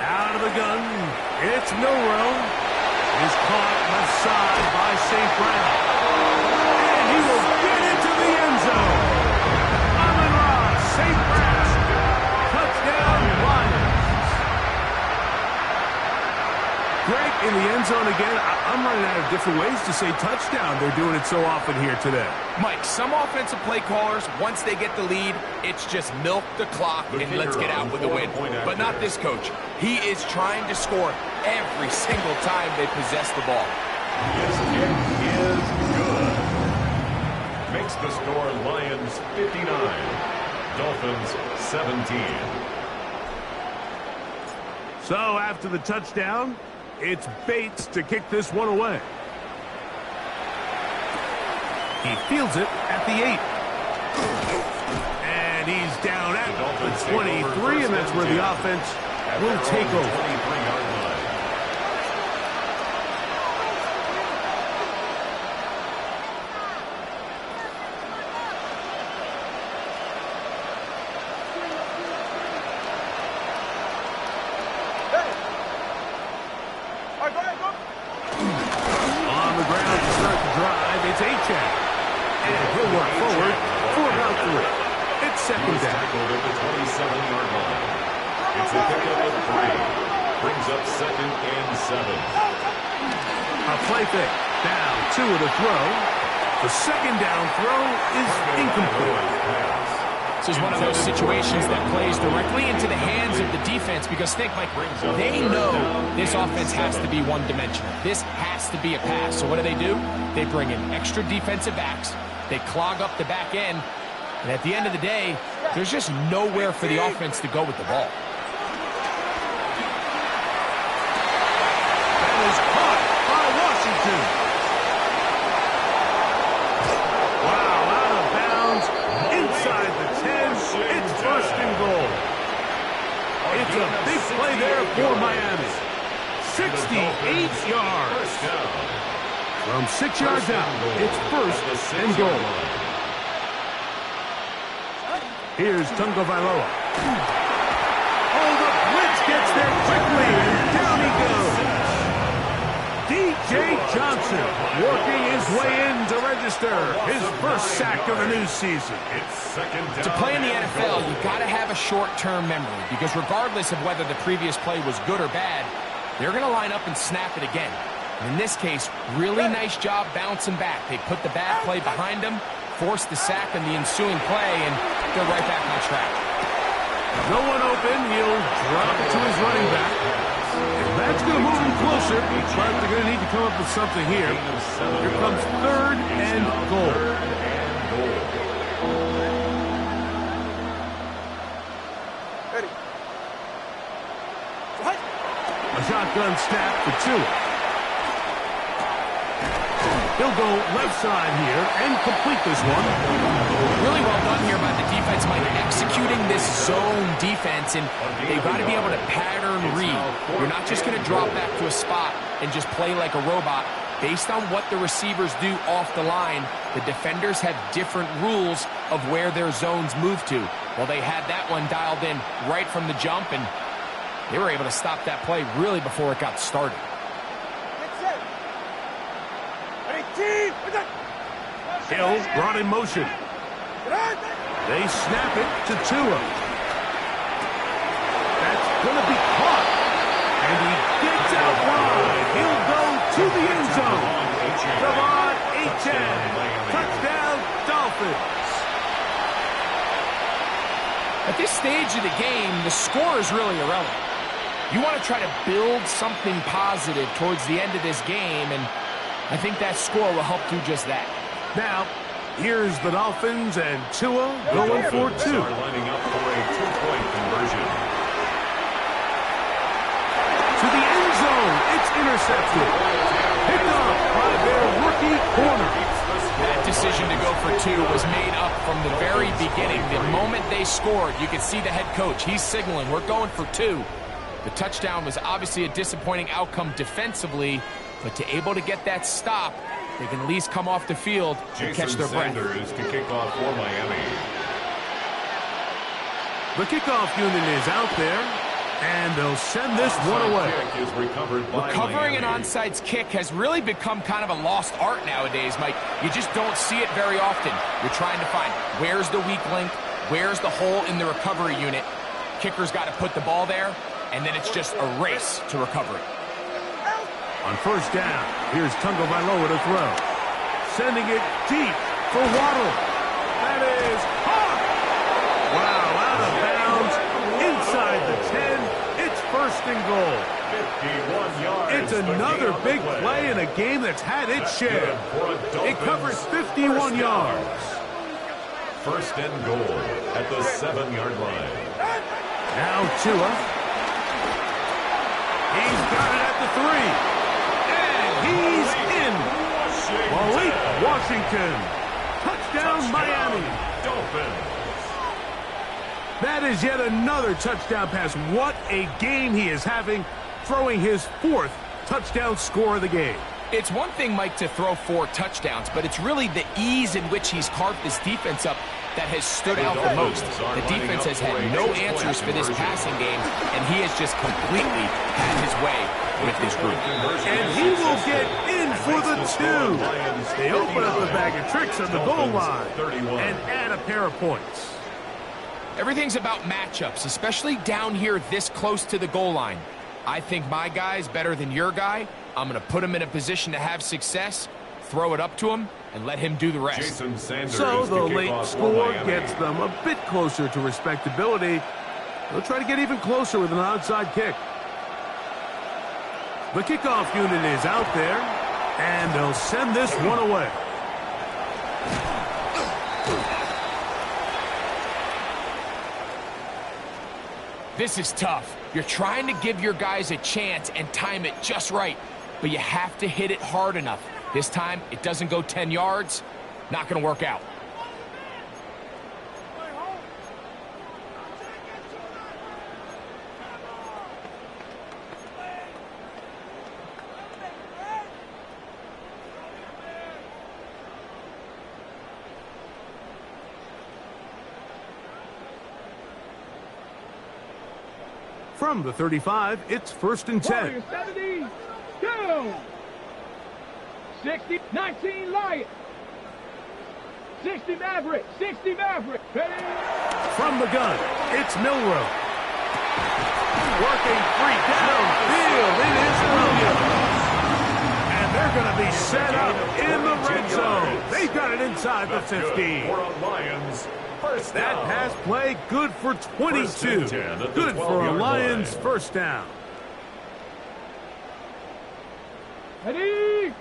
Out of the gun, it's Milroe. Is caught left side by St. Brown. And he will get into the end zone. Amon-Ra, St. Brown. Touchdown, Lions. Greg, in the end zone again. I'm running out of different ways to say touchdown. They're doing it so often here today. Mike, some offensive play callers, once they get the lead, it's just milk the clock and let's get out with the win. But not this coach. He is trying to score every single time they possess the ball. His kick is good. Makes the score Lions 59, Dolphins 17. So after the touchdown, it's Bates to kick this one away. He fields it at the 8. And he's down at the 23, and that's where the offense will take over. 23-yard line. brings up 2nd and 7. A play fake. Down, Tua to throw. The second down throw is incomplete. This is one of those situations that plays directly into the hands of the defense because think, Mike, they know this offense has to be one-dimensional. This has to be a pass. So what do? They bring in extra defensive backs. They clog up the back end. And at the end of the day, there's just nowhere for the offense to go with the ball. That is caught by Washington. Wow, out of bounds, inside the 10. It's 1st and goal. It's a big play there for Miami. 68 yards. From 6 yards out, it's 1st and goal. Here's Tagovailoa. Oh, the blitz gets there quickly, and down he goes. D.J. Johnson working his way in to register his 1st sack of the new season. To play in the NFL, you've got to have a short-term memory because regardless of whether the previous play was good or bad, they're going to line up and snap it again. In this case, really nice job bouncing back. They put the bad play behind them, forced the sack in the ensuing play, and they're right back on track. No one open. He'll drop it to his running back. That's going to move him closer, but they're going to need to come up with something here. Here comes 3rd and goal. Ready. A shotgun snap for Tua. He'll go left side here and complete this one. Really well done here by the defense, Mike, executing this zone defense, and they've got to be able to pattern read. You're not just going to drop back to a spot and just play like a robot. Based on what the receivers do off the line, the defenders have different rules of where their zones move to. Well, they had that one dialed in right from the jump, and they were able to stop that play really before it got started. Hill brought in motion. They snap it to Tua. That's going to be caught. And he gets out wide. He'll go to the end zone. Devon Achane. Touchdown, Dolphins. At this stage of the game, the score is really irrelevant. You want to try to build something positive towards the end of this game, and I think that score will help do just that. Now, here's the Dolphins and Tua going for 2. Lining up for a 2-point conversion. To the end zone. It's intercepted. Picked up by their rookie corner. That decision to go for 2 was made up from the very beginning. The moment they scored, you could see the head coach. He's signaling, we're going for 2. The touchdown was obviously a disappointing outcome defensively, but to able to get that stop, they can at least come off the field and catch their breath. Sanders to kick off for Miami. The kickoff unit is out there, and they'll send this one away. Kick is recovered by Recovering Miami. an onside kick has really become kind of a lost art nowadays, Mike. You just don't see it very often. You're trying to find where's the weak link, where's the hole in the recovery unit. Kicker's got to put the ball there, and then it's just a race to recover it. On 1st down, here's Tagovailoa to throw. Sending it deep for Waddle. That is caught. Wow, out of bounds. Inside the 10. It's 1st and goal. 51 yards. It's another big play in a game that's had its share. It covers 51 yards. 1st and goal at the 7-yard line. Now Tua. He's got it at the 3. He's in. Malik Washington. Touchdown, Miami. Dolphins. That is yet another touchdown pass. What a game he is having, throwing his 4th touchdown score of the game. It's one thing, Mike, to throw 4 touchdowns, but it's really the ease in which he's carved this defense up that has stood out the most. The defense has had no answers for this passing game, and he has just completely had his way with this group. And he will get in for the 2. They open up the bag of tricks on the goal line and add a pair of points. Everything's about matchups, especially down here this close to the goal line. I think my guy's better than your guy. I'm going to put him in a position to have success, throw it up to him, and let him do the rest. So the late score gets them a bit closer to respectability. They'll try to get even closer with an onside kick. The kickoff unit is out there, and they'll send this one away. This is tough. You're trying to give your guys a chance and time it just right, but you have to hit it hard enough. This time, it doesn't go 10 yards. Not going to work out. From the 35, it's 1st and 10. 70, go! 60, 19, Lion. 60, Maverick. 60, Maverick. Ready? From the gun, it's Milrow. Working free downfield. It is Williams. And they're going to be set up in the red zone. They got it inside the 15. That pass play good for 22. Good for a Lions first down. Ready?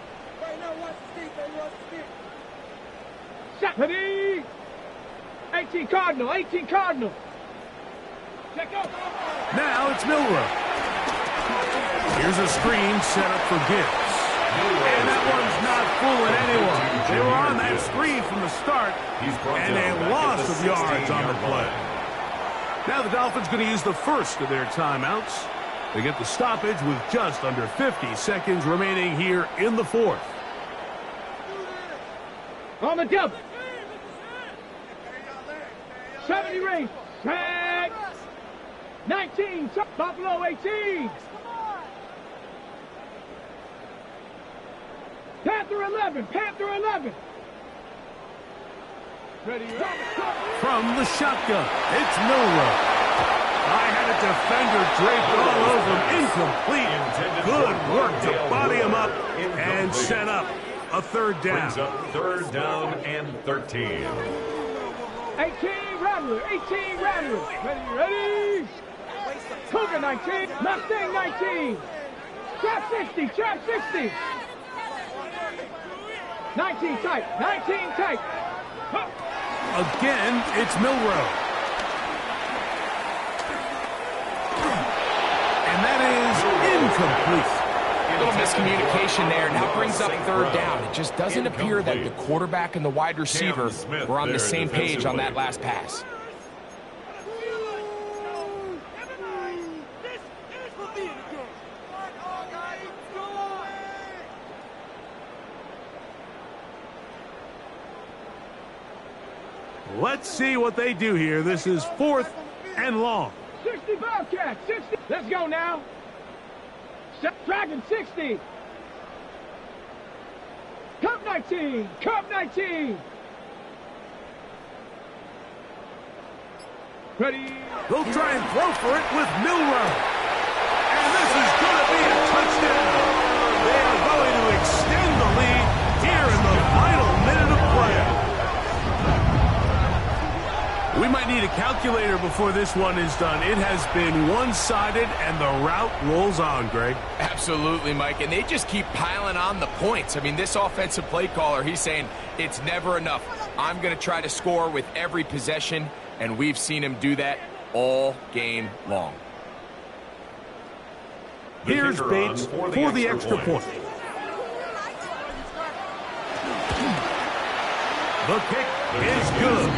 Shot. Ready? 18 Cardinal. 18 Cardinal. Check out. Now it's Milrow. Here's a screen set up for Gibbs. And that one's not fooling anyone. They were on that screen from the start, and a loss of yards on the play. Now the Dolphins going to use the first of their timeouts. They get the stoppage with just under 50 seconds remaining here in the 4th. On the double. 70 ring. Tag. 19. Buffalo 18. Panther 11. Panther 11. Ready. From the shotgun, it's Milrow. I had a defender draped all over him. Incomplete. Good work to body him up and set up a 3rd down. Brings up 3rd down and 13. 18 Rattler. 18 Rattler. Ready. Cougar 19. Mustang 19. Trap 60. Trap 60. 19 tight. 19 tight. Huh. Again, it's Milrow. And that is incomplete. A little miscommunication there. Now brings up 3rd down. It just doesn't appear that the quarterback and the wide receiver were on the same page on that last pass. Let's see what they do here. This is 4th and long. 60 Bobcat. 60. Let's go now. Dragon 60. Cup 19. Cup 19. Ready. They'll try and throw for it with Milrow. And this is going to be a touchdown. They are going to extend the lead here in the final minute of play. We might need a calculator before this one is done. It has been one-sided, and the route rolls on, Greg. Absolutely, Mike, and they just keep piling on the points. I mean, this offensive play caller, he's saying it's never enough. I'm going to try to score with every possession, and we've seen him do that all game long. Here's Bates for the extra point. The kick is good.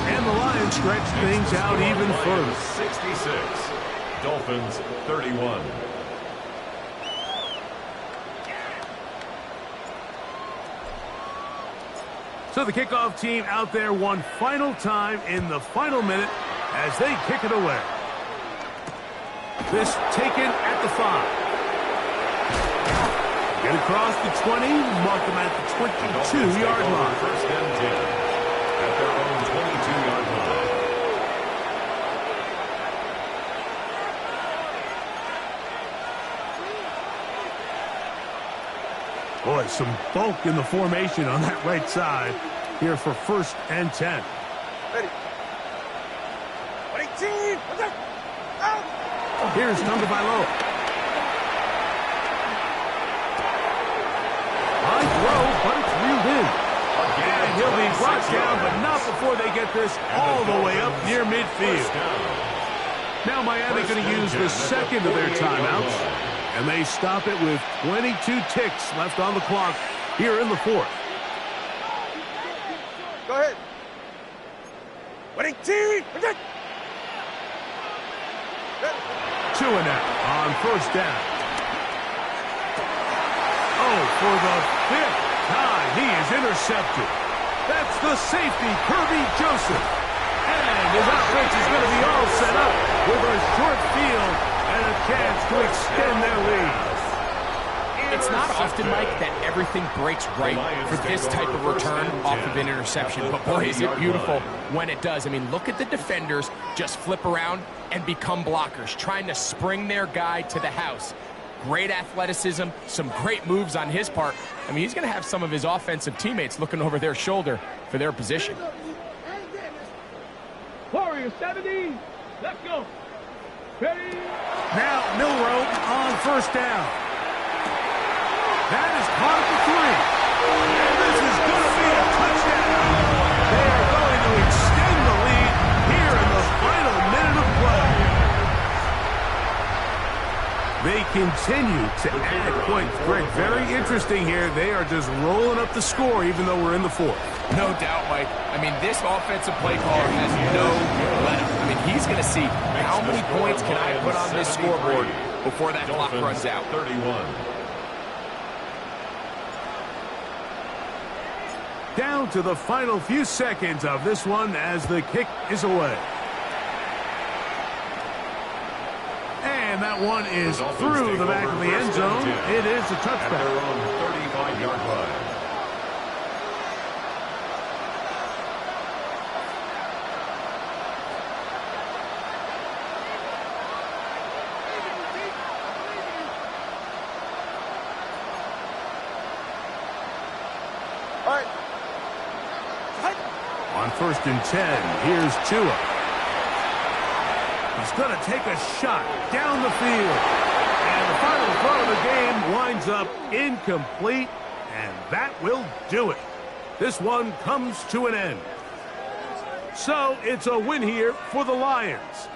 And the Lions stretch things out even further. 66. Dolphins 31. So the kickoff team out there one final time in the final minute as they kick it away. This taken at the 5. Get across the 20, mark them at the 22-yard line. 1st and 10 at their own 22-yard line. Boy, some bulk in the formation on that right side here for 1st and 10. Ready. Here's Tagovailoa. High throw, but it's reeled in. And he'll be brought down, but not before they get this all the way up near midfield. Now Miami going to use the second of their timeouts, and they stop it with 22 ticks left on the clock here in the 4th. Go ahead. Winning team. 2 and out on 1st down. Oh, for the 5th time, he is intercepted. That's the safety, Kirby Joseph. And his offense is going to be all set up with a short field and a chance to extend their lead. It's not often, Mike, that everything breaks right for this type of return off of an interception. But, boy, is it beautiful when it does. I mean, look at the defenders just flip around and become blockers, trying to spring their guy to the house. Great athleticism, some great moves on his part. I mean, he's going to have some of his offensive teammates looking over their shoulder for their position. Warrior 70. Let's go. Ready. Now Milroe on 1st down. That is caught at the 3. And this is going to be a touchdown. They are going to extend the lead here in the final minute of play. They continue to add points. Greg, very interesting here. They are just rolling up the score even though we're in the 4th. No doubt, Mike. I mean, this offensive play caller has no let-up. I mean, he's going to see how many points can I put on this scoreboard before that clock runs out. 31. Down to the final few seconds of this one as the kick is away. And that one is through the back of the end zone. It is a touchback. At their own 35-yard line. All right. On 1st and 10, here's Tua. He's going to take a shot down the field. And the final throw of the game winds up incomplete, and that will do it. This one comes to an end. So it's a win here for the Lions.